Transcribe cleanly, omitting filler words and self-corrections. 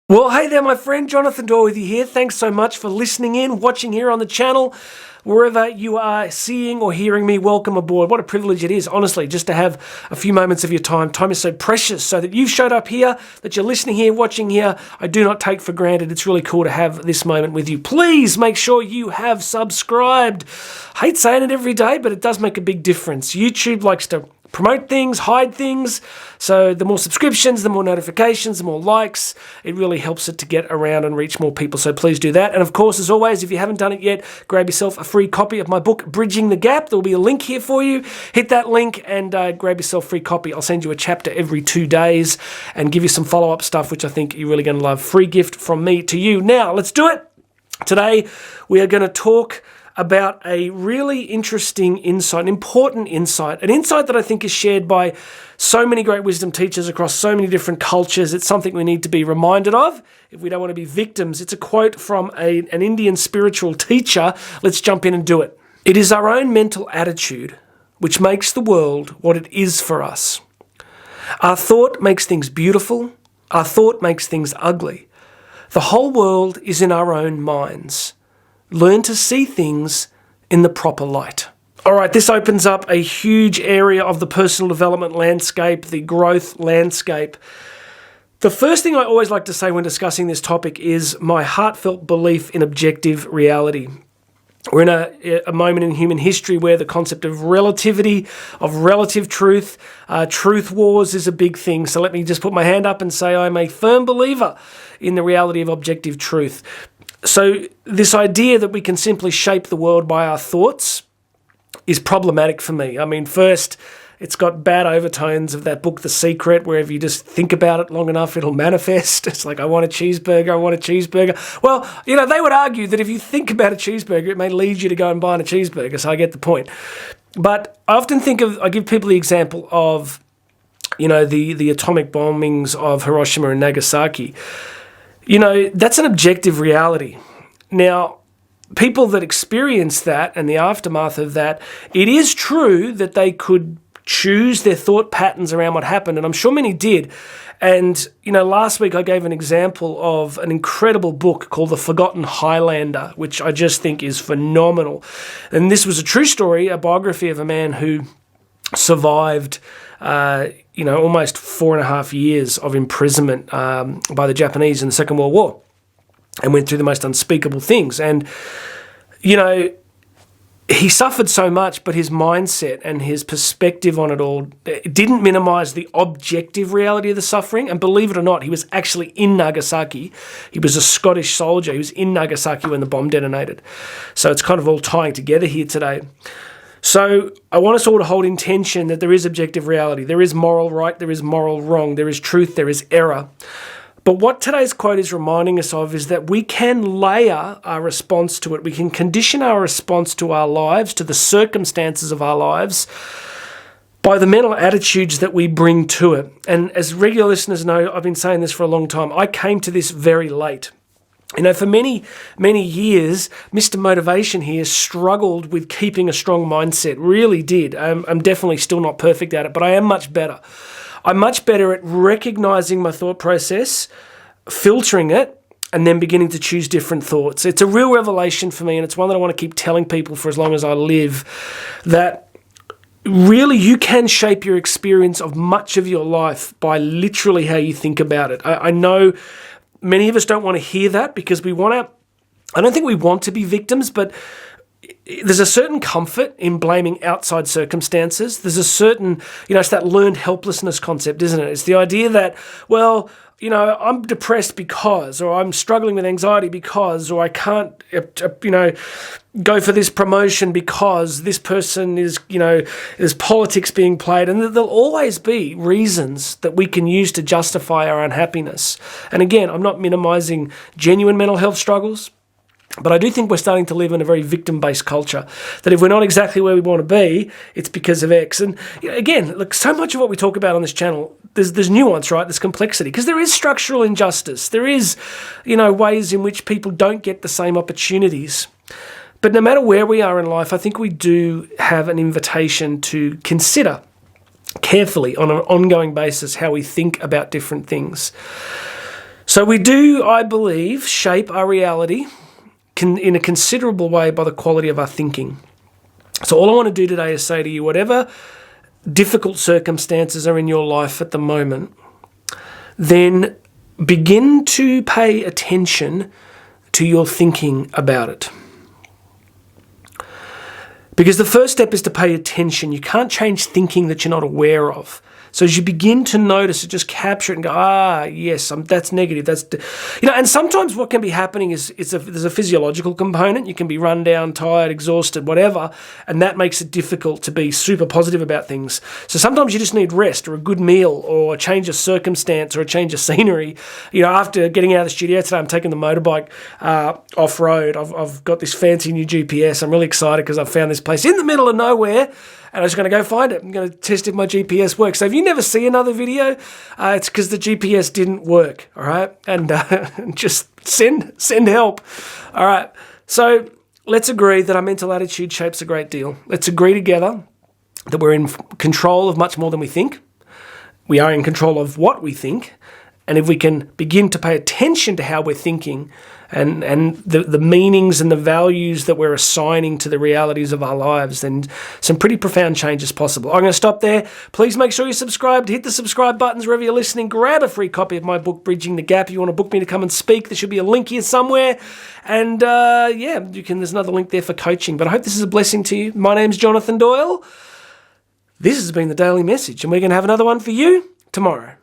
Well, hey there, my friend. Jonathan Dorr with you here. Thanks so much for listening in, watching here on the channel. Wherever you are seeing or hearing me, welcome aboard. What a privilege it is, honestly, just to have a few moments of your time. Time is so precious, so that you've showed up here, that you're listening here, watching here, I do not take for granted. It's really cool to have this moment with you. Please make sure you have subscribed. I hate saying it every day, but it does make a big difference. YouTube likes to promote things, hide things. So the more subscriptions, the more notifications, the more likes, it really helps it to get around and reach more people. So please do that. And of course, as always, if you haven't done it yet, grab yourself a free copy of my book, Bridging the Gap. There'll be a link here for you. Hit that link and grab yourself a free copy. I'll send you a chapter every 2 days and give you some follow-up stuff, which I think you're really going to love. Free gift from me to you. Now, let's do it. Today, we are going to talk about a really interesting insight, an important insight, an insight that I think is shared by so many great wisdom teachers across so many different cultures. It's something we need to be reminded of if we don't want to be victims. It's a quote from an Indian spiritual teacher. Let's jump in and do it. It is our own mental attitude which makes the world what it is for us. Our thought makes things beautiful. Our thought makes things ugly. The whole world is in our own minds. Learn to see things in the proper light. All right, this opens up a huge area of the personal development landscape, the growth landscape. The first thing I always like to say when discussing this topic is my heartfelt belief in objective reality. We're in a moment in human history where the concept of relativity, of relative truth, truth wars is a big thing. So let me just put my hand up and say I'm a firm believer in the reality of objective truth. So this idea that we can simply shape the world by our thoughts is problematic for me. I mean, first, it's got bad overtones of that book, The Secret, where if you just think about it long enough, it'll manifest. It's like, I want a cheeseburger, I want a cheeseburger. Well, they would argue that if you think about a cheeseburger, it may lead you to go and buy a cheeseburger, so I get the point. But I often I give people the example of, the atomic bombings of Hiroshima and Nagasaki. That's an objective reality. Now, people that experience that and the aftermath of that, it is true that they could choose their thought patterns around what happened, and I'm sure many did. And, last week I gave an example of an incredible book called The Forgotten Highlander, which I just think is phenomenal. And this was a true story, a biography of a man who survived almost 4.5 years of imprisonment by the Japanese in the Second World War and went through the most unspeakable things. And, he suffered so much, but his mindset and his perspective on it all didn't minimize the objective reality of the suffering. And believe it or not, he was actually in Nagasaki. He was a Scottish soldier. He was in Nagasaki when the bomb detonated. So it's kind of all tying together here today. So I want us all to hold in tension that there is objective reality. There is moral right, there is moral wrong, there is truth, there is error. But what today's quote is reminding us of is that we can layer our response to it. We can condition our response to our lives, to the circumstances of our lives, by the mental attitudes that we bring to it. And as regular listeners know, I've been saying this for a long time. I came to this very late. For many, many years, Mr. Motivation here struggled with keeping a strong mindset, really did. I'm definitely still not perfect at it, but I am much better. I'm much better at recognizing my thought process, filtering it, and then beginning to choose different thoughts. It's a real revelation for me, and it's one that I want to keep telling people for as long as I live, that really you can shape your experience of much of your life by literally how you think about it. I know many of us don't want to hear that because I don't think we want to be victims, but there's a certain comfort in blaming outside circumstances. There's a certain, it's that learned helplessness concept, isn't it? It's the idea that, I'm depressed because, or I'm struggling with anxiety because, or I can't, go for this promotion because this person is, there's politics being played. And there'll always be reasons that we can use to justify our unhappiness. And again, I'm not minimizing genuine mental health struggles, but I do think we're starting to live in a very victim-based culture, that if we're not exactly where we want to be, it's because of X. And again, look, so much of what we talk about on this channel, there's nuance, right? There's complexity, because there is structural injustice. There is, ways in which people don't get the same opportunities. But no matter where we are in life, I think we do have an invitation to consider carefully on an ongoing basis how we think about different things. So we do, I believe, shape our reality in a considerable way by the quality of our thinking. So all I want to do today is say to you, whatever difficult circumstances are in your life at the moment, then begin to pay attention to your thinking about it. Because the first step is to pay attention. You can't change thinking that you're not aware of. So as you begin to notice it, just capture it and go, yes, that's negative. And sometimes what can be happening is there's a physiological component. You can be run down, tired, exhausted, whatever, and that makes it difficult to be super positive about things. So sometimes you just need rest or a good meal or a change of circumstance or a change of scenery. After getting out of the studio today, I'm taking the motorbike off-road. I've got this fancy new GPS. I'm really excited because I've found this place in the middle of nowhere. And I'm just going to go find it. I'm going to test if my GPS works. So if you never see another video, it's because the GPS didn't work, all right? And just send help, all right? So let's agree that our mental attitude shapes a great deal. Let's agree together that we're in control of much more than we think. We are in control of what we think. And if we can begin to pay attention to how we're thinking and the meanings and the values that we're assigning to the realities of our lives, then some pretty profound change is possible. I'm going to stop there. Please make sure you're subscribed. Hit the subscribe buttons wherever you're listening. Grab a free copy of my book, Bridging the Gap. If you want to book me to come and speak, there should be a link here somewhere. And there's another link there for coaching. But I hope this is a blessing to you. My name's Jonathan Doyle. This has been the Daily Message, and we're going to have another one for you tomorrow.